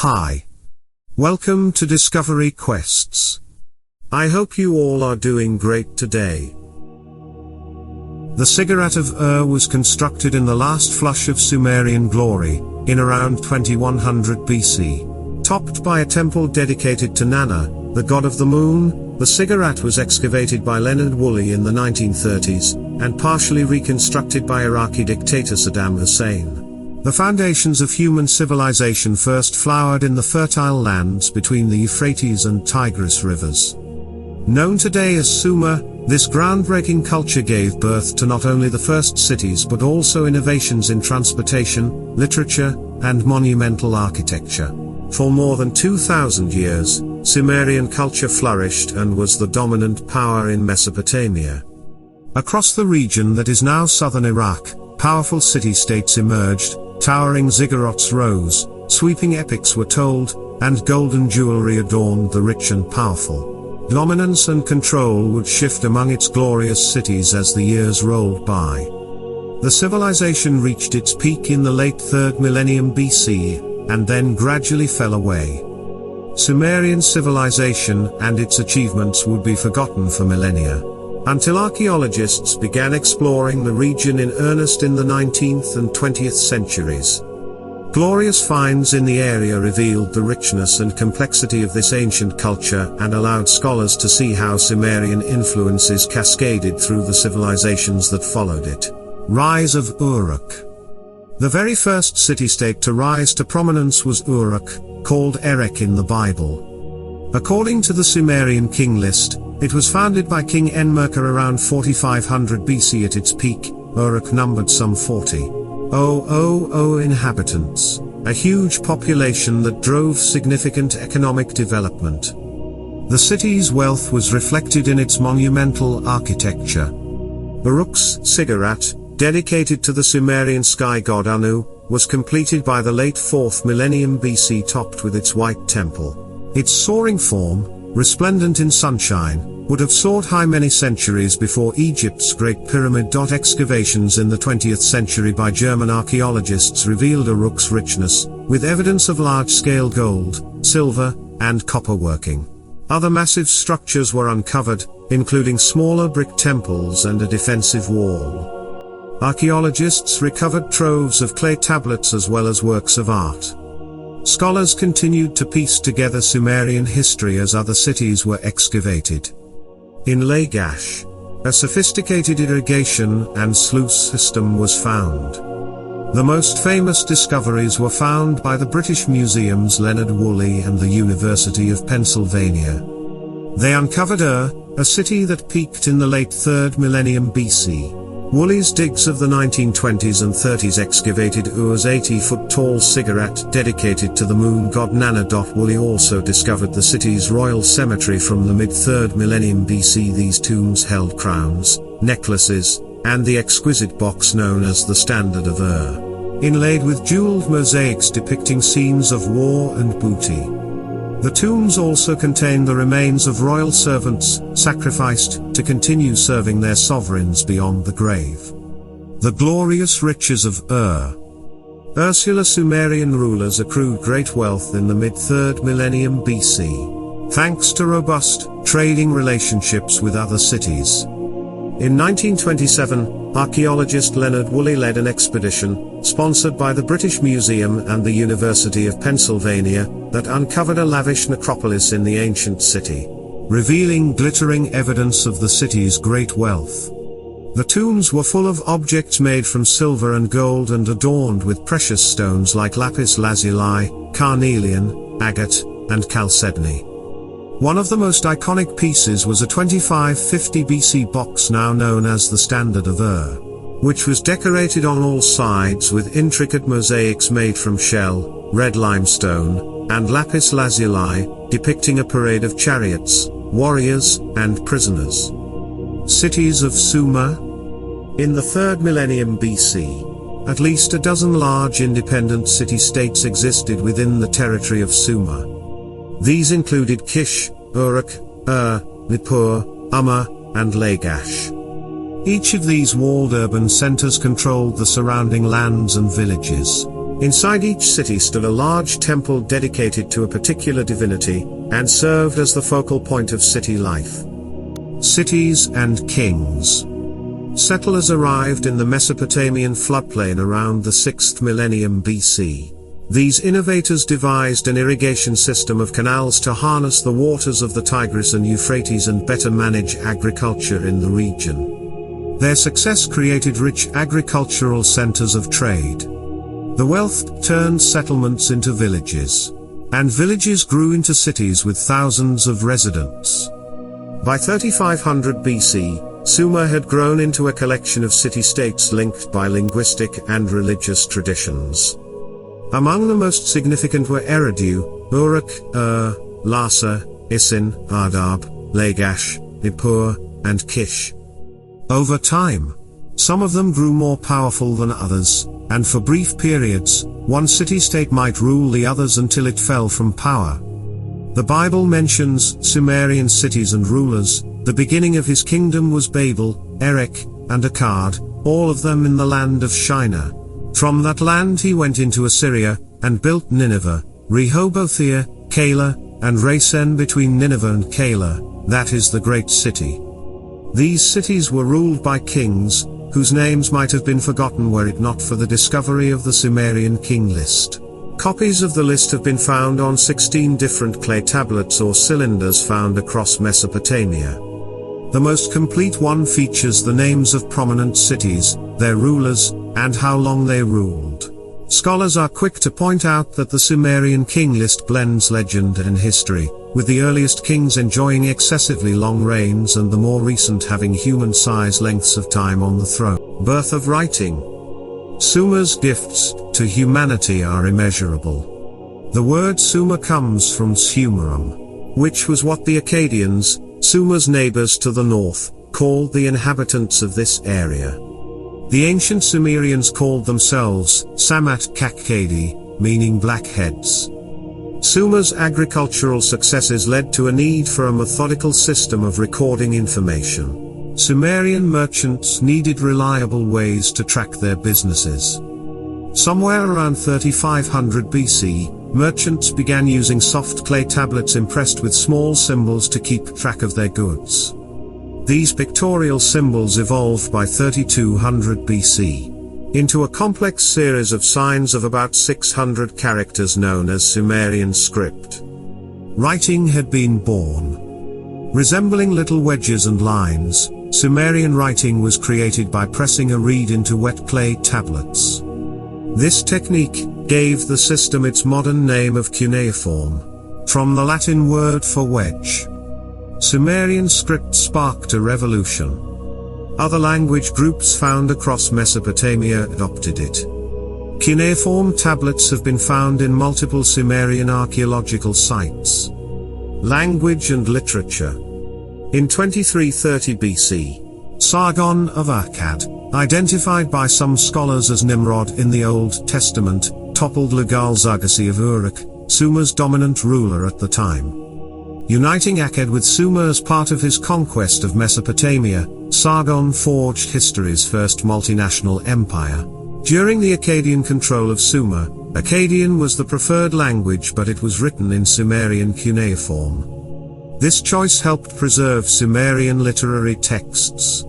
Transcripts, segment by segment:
Hi. Welcome to Discovery Quests. I hope you all are doing great today. The ziggurat of was constructed in the last flush of Sumerian glory, in around 2100 BC. Topped by a temple dedicated to Nana, the god of the moon, the ziggurat was excavated by Leonard Woolley in the 1930s, and partially reconstructed by Iraqi dictator Saddam Hussein. The foundations of human civilization first flowered in the fertile lands between the Euphrates and Tigris Rivers. Known today as Sumer, this groundbreaking culture gave birth to not only the first cities but also innovations in transportation, literature, and monumental architecture. For more than 2,000 years, Sumerian culture flourished and was the dominant power in Mesopotamia. Across the region that is now southern Iraq, powerful city-states emerged, towering ziggurats rose, sweeping epics were told, and golden jewelry adorned the rich and powerful. Dominance and control would shift among its glorious cities as the years rolled by. The civilization reached its peak in the late 3rd millennium BC, and then gradually fell away. Sumerian civilization and its achievements would be forgotten for millennia, until archaeologists began exploring the region in earnest in the 19th and 20th centuries. Glorious finds in the area revealed the richness and complexity of this ancient culture and allowed scholars to see how Sumerian influences cascaded through the civilizations that followed it. Rise of Uruk. The very first city-state to rise to prominence was Uruk, called Erech in the Bible. According to the Sumerian king list, it was founded by King Enmerkar around 4500 BC. At its peak, Uruk numbered some 40,000 inhabitants, a huge population that drove significant economic development. The city's wealth was reflected in its monumental architecture. Uruk's ziggurat, dedicated to the Sumerian sky god Anu, was completed by the late 4th millennium BC, topped with its white temple. Its soaring form, resplendent in sunshine, would have soared high many centuries before Egypt's Great Pyramid. Excavations in the 20th century by German archaeologists revealed Uruk's richness, with evidence of large-scale gold, silver, and copper working. Other massive structures were uncovered, including smaller brick temples and a defensive wall. Archaeologists recovered troves of clay tablets as well as works of art. Scholars continued to piece together Sumerian history as other cities were excavated. In Lagash, a sophisticated irrigation and sluice system was found. The most famous discoveries were found by the British Museum's Leonard Woolley and the University of Pennsylvania. They uncovered a city that peaked in the late 3rd millennium BC. Woolley's digs of the 1920s and 30s excavated Ur's 80-foot-tall ziggurat dedicated to the moon god Nana. Woolley also discovered the city's royal cemetery from the mid-3rd millennium BC. These tombs held crowns, necklaces, and the exquisite box known as the Standard of inlaid with jeweled mosaics depicting scenes of war and booty. The tombs also contain the remains of royal servants, sacrificed to continue serving their sovereigns beyond the grave. The glorious riches of Ursula. Sumerian rulers accrued great wealth in the mid-3rd millennium BC, thanks to robust trading relationships with other cities. In 1927, archaeologist Leonard Woolley led an expedition, sponsored by the British Museum and the University of Pennsylvania, that uncovered a lavish necropolis in the ancient city, revealing glittering evidence of the city's great wealth. The tombs were full of objects made from silver and gold and adorned with precious stones like lapis lazuli, carnelian, agate, and chalcedony. One of the most iconic pieces was a 2550 BC box now known as the Standard of which was decorated on all sides with intricate mosaics made from shell, red limestone, and lapis lazuli, depicting a parade of chariots, warriors, and prisoners. Cities of Sumer. In the 3rd millennium BC, at least a dozen large independent city-states existed within the territory of Sumer. These included Kish, Uruk, Nippur, Umma, and Lagash. Each of these walled urban centers controlled the surrounding lands and villages. Inside each city stood a large temple dedicated to a particular divinity, and served as the focal point of city life. Cities and kings. Settlers arrived in the Mesopotamian floodplain around the 6th millennium BC. These innovators devised an irrigation system of canals to harness the waters of the Tigris and Euphrates and better manage agriculture in the region. Their success created rich agricultural centers of trade. The wealth turned settlements into villages, and villages grew into cities with thousands of residents. By 3500 BC, Sumer had grown into a collection of city-states linked by linguistic and religious traditions. Among the most significant were Eridu, Uruk, Larsa, Isin, Ardab, Lagash, Nippur, and Kish. Over time, some of them grew more powerful than others, and for brief periods, one city-state might rule the others until it fell from power. The Bible mentions Sumerian cities and rulers. The beginning of his kingdom was Babel, Erech, and Akkad, all of them in the land of Shinar. From that land he went into Assyria, and built Nineveh, Rehobothia, Calah, and Resen between Nineveh and Calah, that is the great city. These cities were ruled by kings, whose names might have been forgotten were it not for the discovery of the Sumerian king list. Copies of the list have been found on 16 different clay tablets or cylinders found across Mesopotamia. The most complete one features the names of prominent cities, their rulers, and how long they ruled. Scholars are quick to point out that the Sumerian king list blends legend and history, with the earliest kings enjoying excessively long reigns and the more recent having human-size lengths of time on the throne. Birth of writing. Sumer's gifts to humanity are immeasurable. The word Sumer comes from Sumerum, which was what the Akkadians, Sumer's neighbors to the north, called the inhabitants of this area. The ancient Sumerians called themselves Samat Kakkadi, meaning blackheads. Sumer's agricultural successes led to a need for a methodical system of recording information. Sumerian merchants needed reliable ways to track their businesses. Somewhere around 3500 BC, merchants began using soft clay tablets impressed with small symbols to keep track of their goods. These pictorial symbols evolved by 3200 BC into a complex series of signs of about 600 characters known as Sumerian script. Writing had been born. Resembling little wedges and lines, Sumerian writing was created by pressing a reed into wet clay tablets. This technique gave the system its modern name of cuneiform, from the Latin word for wedge. Sumerian script sparked a revolution. Other language groups found across Mesopotamia adopted it. Cuneiform tablets have been found in multiple Sumerian archaeological sites. Language and literature. In 2330 BC, Sargon of Akkad, identified by some scholars as Nimrod in the Old Testament, toppled Lugal-Zagassi of Uruk, Sumer's dominant ruler at the time. Uniting Akkad with Sumer as part of his conquest of Mesopotamia, Sargon forged history's first multinational empire. During the Akkadian control of Sumer, Akkadian was the preferred language, but it was written in Sumerian cuneiform. This choice helped preserve Sumerian literary texts.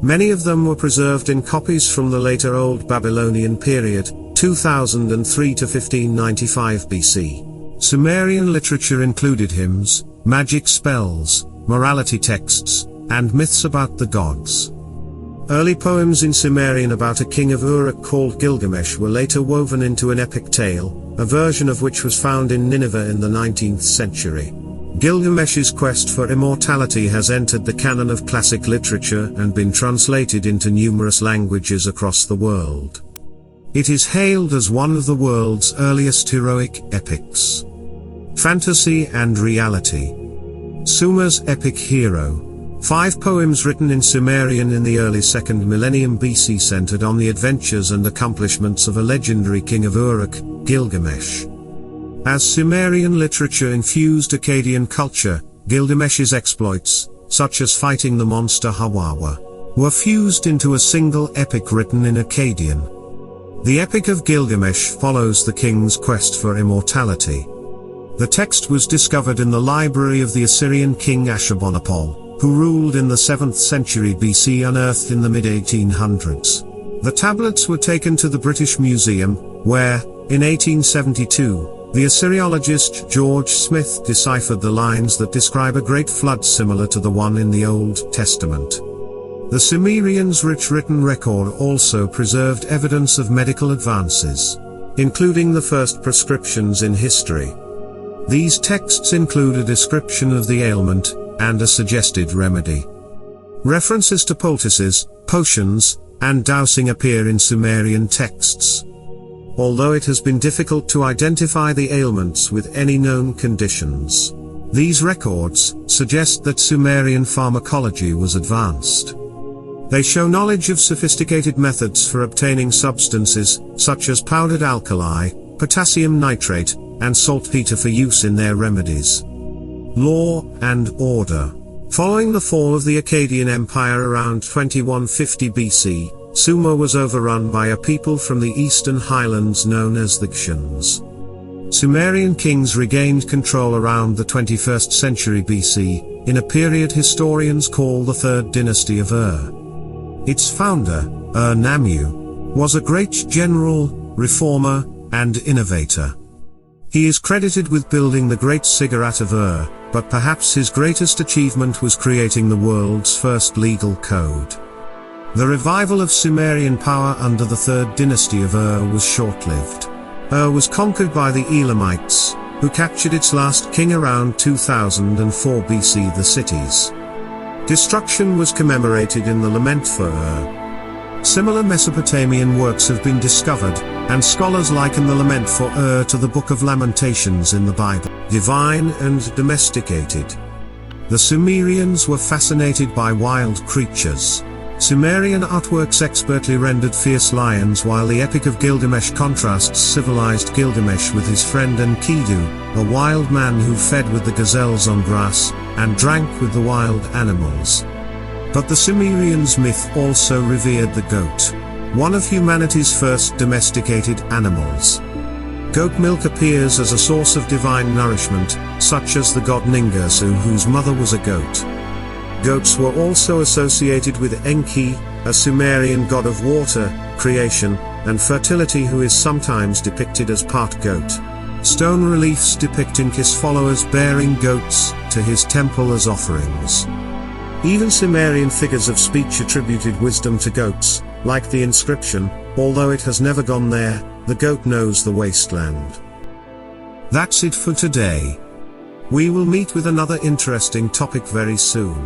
Many of them were preserved in copies from the later Old Babylonian period, 2003 to 1595 BC. Sumerian literature included hymns, magic spells, morality texts, and myths about the gods. Early poems in Sumerian about a king of Uruk called Gilgamesh were later woven into an epic tale, a version of which was found in Nineveh in the 19th century. Gilgamesh's quest for immortality has entered the canon of classic literature and been translated into numerous languages across the world. It is hailed as one of the world's earliest heroic epics. Fantasy and reality. Sumer's epic hero. 5 poems written in Sumerian in the early 2nd millennium BC centered on the adventures and accomplishments of a legendary king of Uruk, Gilgamesh. As Sumerian literature infused Akkadian culture, Gilgamesh's exploits, such as fighting the monster Hawawa, were fused into a single epic written in Akkadian. The Epic of Gilgamesh follows the king's quest for immortality. The text was discovered in the library of the Assyrian king Ashurbanipal, who ruled in the 7th century BC, unearthed in the mid-1800s. The tablets were taken to the British Museum, where, in 1872, the Assyriologist George Smith deciphered the lines that describe a great flood similar to the one in the Old Testament. The Sumerians' rich written record also preserved evidence of medical advances, including the first prescriptions in history. These texts include a description of the ailment, and a suggested remedy. References to poultices, potions, and dowsing appear in Sumerian texts. Although it has been difficult to identify the ailments with any known conditions, these records suggest that Sumerian pharmacology was advanced. They show knowledge of sophisticated methods for obtaining substances, such as powdered alkali, potassium nitrate, and saltpeter for use in their remedies. Law and order. Following the fall of the Akkadian Empire around 2150 BC, Sumer was overrun by a people from the eastern highlands known as the Ksans. Sumerian kings regained control around the 21st century BC, in a period historians call the Third Dynasty of Ur. Its founder, Ur-Nammu, was a great general, reformer, and innovator. He is credited with building the Great Ziggurat of Ur, but perhaps his greatest achievement was creating the world's first legal code. The revival of Sumerian power under the Third Dynasty of Ur was short-lived. Ur was conquered by the Elamites, who captured its last king around 2004 BC. The city's destruction was commemorated in the Lament for Ur. Similar Mesopotamian works have been discovered, and scholars liken the Lament for Ur to the Book of Lamentations in the Bible. Divine and domesticated. The Sumerians were fascinated by wild creatures. Sumerian artworks expertly rendered fierce lions, while the Epic of Gilgamesh contrasts civilized Gilgamesh with his friend Enkidu, a wild man who fed with the gazelles on grass, and drank with the wild animals. But the Sumerians' myth also revered the goat, one of humanity's first domesticated animals. Goat milk appears as a source of divine nourishment, such as the god Ningersu, whose mother was a goat. Goats were also associated with Enki, a Sumerian god of water, creation, and fertility, who is sometimes depicted as part goat. Stone reliefs depict Enki's followers bearing goats to his temple as offerings. Even Sumerian figures of speech attributed wisdom to goats, like the inscription, "Although it has never gone there, the goat knows the wasteland." That's it for today. We will meet with another interesting topic very soon.